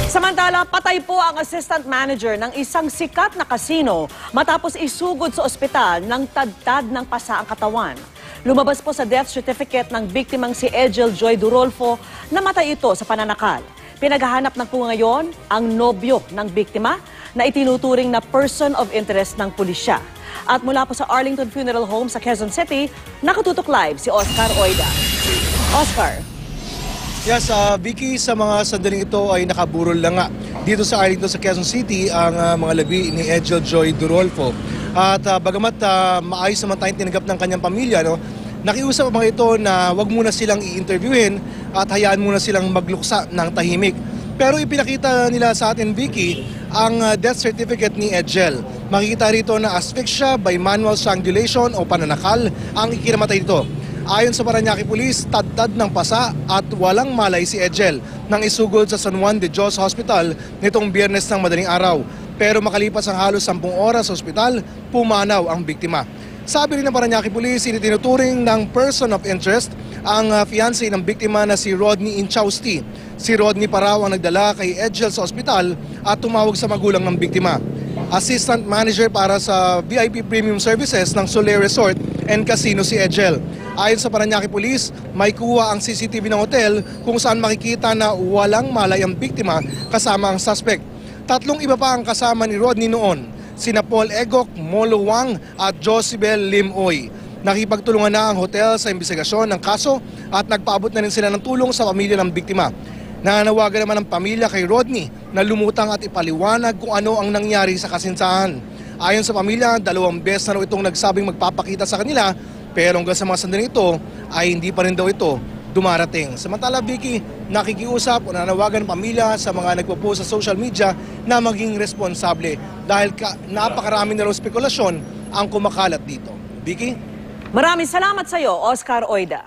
Samantala, patay po ang assistant manager ng isang sikat na kasino matapos isugod sa ospital ng tadtad ng pasa ang katawan. Lumabas po sa death certificate ng biktimang si Edgel Joy Durolfo na matay ito sa pananakal. Pinaghahanap na po ngayon ang nobyo ng biktima na itinuturing na person of interest ng pulisya. At mula po sa Arlington Funeral Home sa Quezon City, nakatutok live si Oscar Oida. Oscar. Yes, Vicky, sa mga sandaling ito ay nakaburol lang nga dito sa Arlington sa Quezon City ang mga labi ni Edgel Joy Durolfo. At bagamat maayos naman tayong tinanggap ng kanyang pamilya, no, nakiusap mga ito na wag muna silang i-interviewin at hayaan muna silang magluksa ng tahimik. Pero ipinakita nila sa atin, Vicky, ang death certificate ni Edgel. Makikita rito na asphyxia by manual strangulation o pananakal ang ikinamatay dito. Ayon sa Parañaque Police, tadtad ng pasa at walang malay si Edgel nang isugod sa San Juan de Dios Hospital nitong Biyernes ng madaling araw. Pero makalipas ang halos 10 oras sa ospital, pumanaw ang biktima. Sabi rin ng Parañaque Police, itinuturing ng person of interest ang fiancé ng biktima na si Rodney Inchausti. Si Rodney pa raw ang nagdala kay Edgel sa ospital at tumawag sa magulang ng biktima. Assistant manager para sa VIP Premium Services ng Soler Resort and Casino si Edgel. Ayon sa Parañaque Police, may kuha ang CCTV ng hotel kung saan makikita na walang malay ang biktima kasama ang suspect. 3 iba pa ang kasama ni Rodney noon, sina Paul Egok, Molo Wang at Josibel Lim Oy. Nakipagtulungan na ang hotel sa investigasyon ng kaso at nagpaabot na rin sila ng tulong sa pamilya ng biktima. Nananawagan naman ang pamilya kay Rodney na lumutang at ipaliwanag kung ano ang nangyari sa kasintahan. Ayon sa pamilya, 2 beses na raw itong nagsabing magpapakita sa kanila, pero hanggang sa mga sandaling ito ay hindi pa rin daw ito dumarating. Samantala, Vicky, nakikiusap o nanawagan ng pamilya sa mga nagpo-post sa social media na maging responsable dahil napakarami na raw spekulasyon ang kumakalat dito. Vicky? Maraming salamat sa iyo, Oscar Oida.